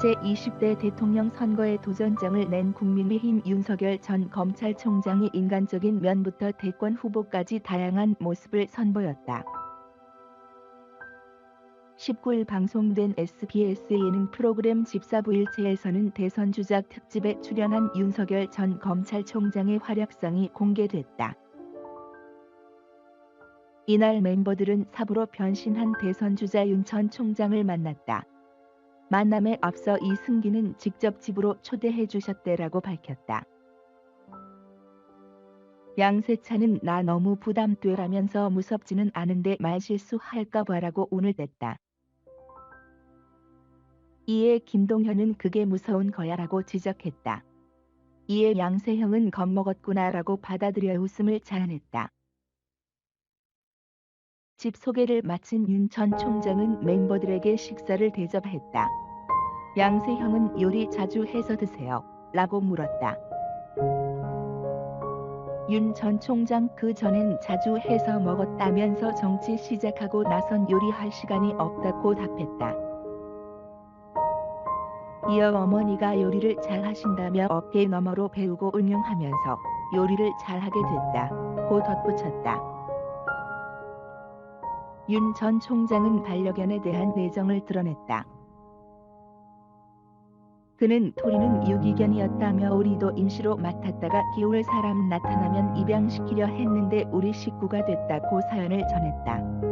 제20대 대통령 선거에 도전장을 낸 국민의힘 윤석열 전 검찰총장이 인간적인 면부터 대권 후보까지 다양한 모습을 선보였다. 19일 방송된 SBS 예능 프로그램 집사부일체에서는 대선 주작 특집에 출연한 윤석열 전 검찰총장의 활약상이 공개됐다. 이날 멤버들은 삽으로 변신한 대선 주자 윤 전 총장을 만났다. 만남에 앞서 이승기는 직접 집으로 초대해 주셨대라고 밝혔다. 양세찬은 나 너무 부담돼라면서 무섭지는 않은데 말실수할까 봐라고 운을 댔다. 이에 김동현은 그게 무서운 거야라고 지적했다. 이에 양세형은 겁먹었구나라고 받아들여 웃음을 자아냈다. 집 소개를 마친 윤 전 총장은 멤버들에게 식사를 대접했다. 양세형은 요리 자주 해서 드세요? 라고 물었다. 윤 전 총장 그 전엔 자주 해서 먹었다면서 정치 시작하고 나선 요리할 시간이 없다고 답했다. 이어 어머니가 요리를 잘 하신다며 어깨 너머로 배우고 응용하면서 요리를 잘하게 됐다고 덧붙였다. 윤 전 총장은 반려견에 대한 애정을 드러냈다. 그는 토리는 유기견이었다며 우리도 임시로 맡았다가 키울 사람 나타나면 입양시키려 했는데 우리 식구가 됐다고 사연을 전했다.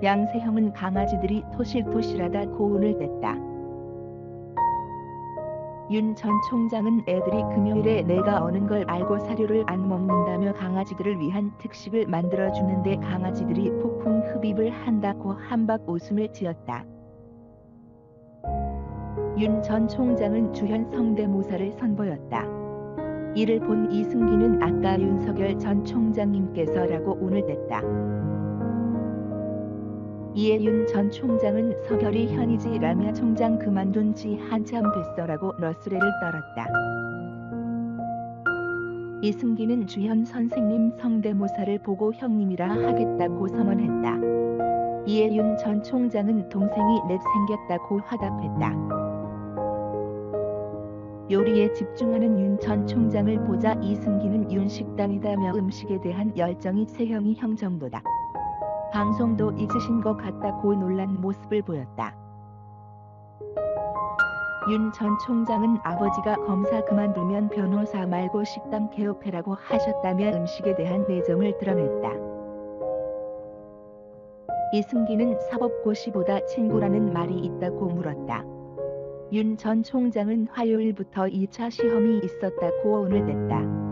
양세형은 강아지들이 토실토실하다 고운을 댔다. 윤 전 총장은 애들이 금요일에 내가 어는 걸 알고 사료를 안 먹는다며 강아지들을 위한 특식을 만들어주는데 강아지들이 폭풍 흡입을 한다고 한박 웃음을 지었다. 윤 전 총장은 주현 성대모사를 선보였다. 이를 본 이승기는 아까 윤석열 전 총장님께서라고 운을 댔다. 이에 윤 전 총장은 서결이 현이지라며 총장 그만둔 지 한참 됐어라고 러스레를 떨었다. 이승기는 주현 선생님 성대모사를 보고 형님이라 하겠다고 선언했다. 이에 윤 전 총장은 동생이 넷 생겼다고 화답했다. 요리에 집중하는 윤 전 총장을 보자 이승기는 윤식당이다며 음식에 대한 열정이 세형이 형 정도다. 방송도 잊으신 것 같다고 놀란 모습을 보였다. 윤 전 총장은 아버지가 검사 그만두면 변호사 말고 식당 개업해라고 하셨다며 음식에 대한 애정을 드러냈다. 이승기는 사법고시보다 친구라는 말이 있다고 물었다. 윤 전 총장은 화요일부터 2차 시험이 있었다고 운을 댔다.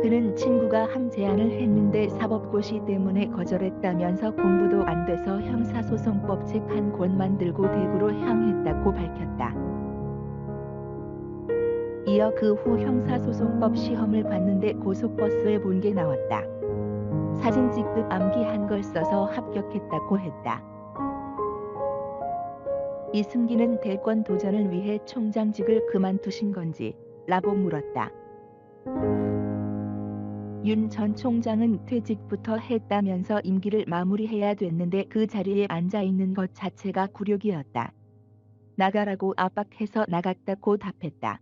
그는 친구가 한 제안을 했는데 사법고시 때문에 거절했다면서 공부도 안 돼서 형사소송법 책 한 권만 들고 대구로 향했다고 밝혔다. 이어 그 후 형사소송법 시험을 봤는데 고속버스에 본 게 나왔다. 사진 찍듯 암기한 걸 써서 합격했다고 했다. 이승기는 대권 도전을 위해 총장직을 그만두신 건지? 라고 물었다. 윤 전 총장은 퇴직부터 했다면서 임기를 마무리해야 됐는데 그 자리에 앉아있는 것 자체가 굴욕이었다. 나가라고 압박해서 나갔다고 답했다.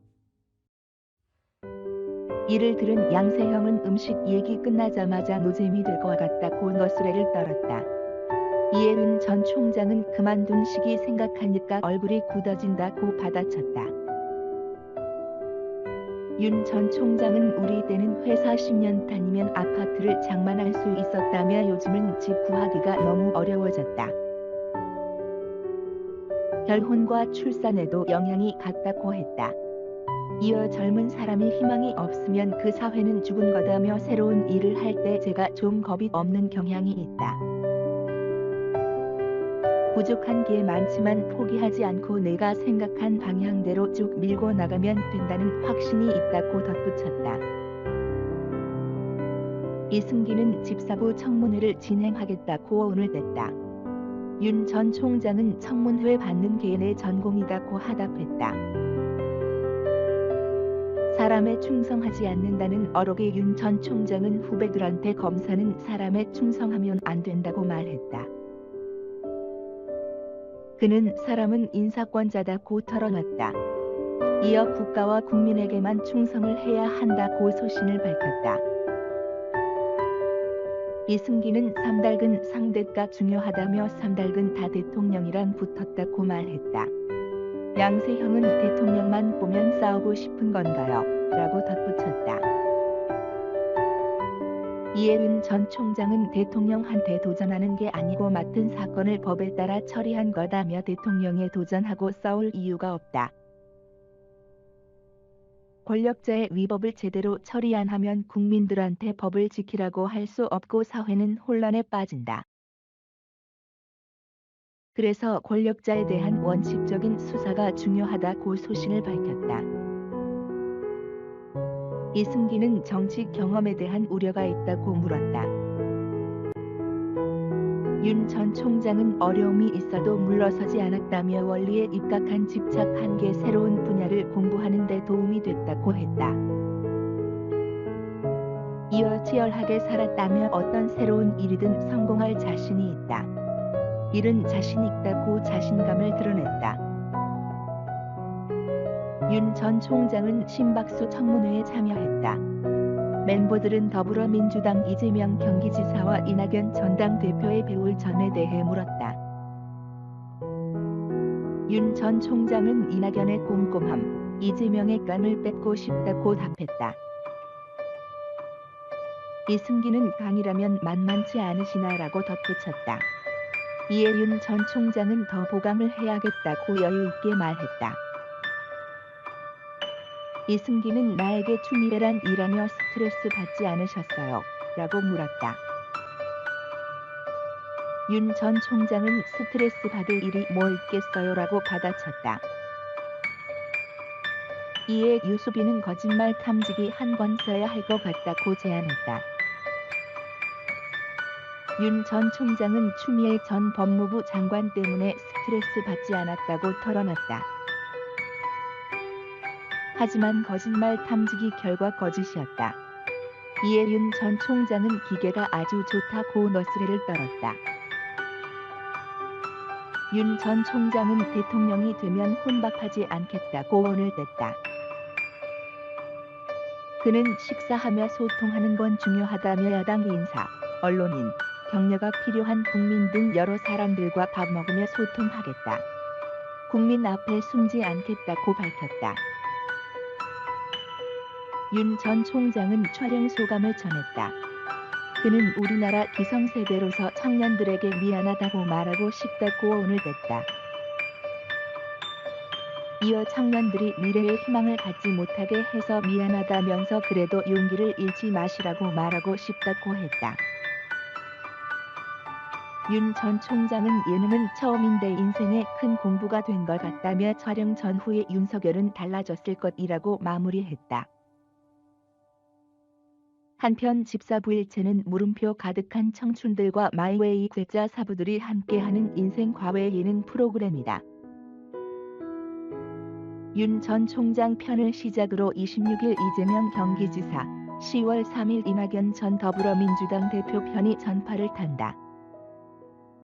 이를 들은 양세형은 음식 얘기 끝나자마자 노잼이 될 것 같다고 너스레를 떨었다. 이에 윤 전 총장은 그만둔 시기 생각하니까 얼굴이 굳어진다고 받아쳤다. 윤 전 총장은 우리 때는 회사 10년 다니면 아파트를 장만할 수 있었다며 요즘은 집 구하기가 너무 어려워졌다. 결혼과 출산에도 영향이 갔다고 했다. 이어 젊은 사람이 희망이 없으면 그 사회는 죽은 거다며 새로운 일을 할 때 제가 좀 겁이 없는 경향이 있다. 부족한 게 많지만 포기하지 않고 내가 생각한 방향대로 쭉 밀고 나가면 된다는 확신이 있다고 덧붙였다. 이승기는 집사부 청문회를 진행하겠다고 운을 댔다. 윤 전 총장은 청문회 받는 게 내 전공이다고 화답했다. 사람에 충성하지 않는다는 어록의 윤 전 총장은 후배들한테 검사는 사람에 충성하면 안 된다고 말했다. 그는 사람은 인사권자다고 털어놨다. 이어 국가와 국민에게만 충성을 해야 한다고 소신을 밝혔다. 이승기는 삼달근 상대가 중요하다며 삼달근 다 대통령이랑 붙었다고 말했다. 양세형은 대통령만 보면 싸우고 싶은 건가요? 라고 덧붙였다. 이에 윤 전 총장은 대통령한테 도전하는 게 아니고 맡은 사건을 법에 따라 처리한 거다며 대통령에 도전하고 싸울 이유가 없다. 권력자의 위법을 제대로 처리 안 하면 국민들한테 법을 지키라고 할 수 없고 사회는 혼란에 빠진다. 그래서 권력자에 대한 원칙적인 수사가 중요하다고 소신을 밝혔다. 이승기는 정치 경험에 대한 우려가 있다고 물었다. 윤 전 총장은 어려움이 있어도 물러서지 않았다며 원리에 입각한 집착한 게 새로운 분야를 공부하는 데 도움이 됐다고 했다. 이어 치열하게 살았다며 어떤 새로운 일이든 성공할 자신이 있다. 일은 자신 있다고 자신감을 드러냈다. 윤 전 총장은 심박수 청문회에 참여했다. 멤버들은 더불어민주당 이재명 경기지사와 이낙연 전당대표의 배울 점에 대해 물었다. 윤 전 총장은 이낙연의 꼼꼼함, 이재명의 깜을 뺏고 싶다고 답했다. 이승기는 강이라면 만만치 않으시나라고 덧붙였다. 이에 윤 전 총장은 더 보강을 해야겠다고 여유 있게 말했다. 이승기는 나에게 추미애란 일하며 스트레스 받지 않으셨어요? 라고 물었다. 윤 전 총장은 스트레스 받을 일이 뭐 있겠어요? 라고 받아쳤다. 이에 유수빈은 거짓말 탐지기 한 권 써야 할 것 같다고 제안했다. 윤 전 총장은 추미애 전 법무부 장관 때문에 스트레스 받지 않았다고 털어놨다. 하지만 거짓말 탐지기 결과 거짓이었다. 이에 윤 전 총장은 기계가 아주 좋다고 너스레를 떨었다. 윤 전 총장은 대통령이 되면 혼밥하지 않겠다고 오늘 냈다. 그는 식사하며 소통하는 건 중요하다며 야당 인사, 언론인, 격려가 필요한 국민 등 여러 사람들과 밥 먹으며 소통하겠다. 국민 앞에 숨지 않겠다고 밝혔다. 윤 전 총장은 촬영 소감을 전했다. 그는 우리나라 기성세대로서 청년들에게 미안하다고 말하고 싶다고 오늘 냈다. 이어 청년들이 미래의 희망을 갖지 못하게 해서 미안하다면서 그래도 용기를 잃지 마시라고 말하고 싶다고 했다. 윤 전 총장은 예능은 처음인데 인생에 큰 공부가 된 것 같다며 촬영 전후에 윤석열은 달라졌을 것이라고 마무리했다. 한편 집사부일체는 물음표 가득한 청춘들과 마이웨이 괴짜 사부들이 함께하는 인생 과외 예능 프로그램이다. 윤 전 총장 편을 시작으로 26일 이재명 경기지사, 10월 3일 이낙연 전 더불어민주당 대표 편이 전파를 탄다.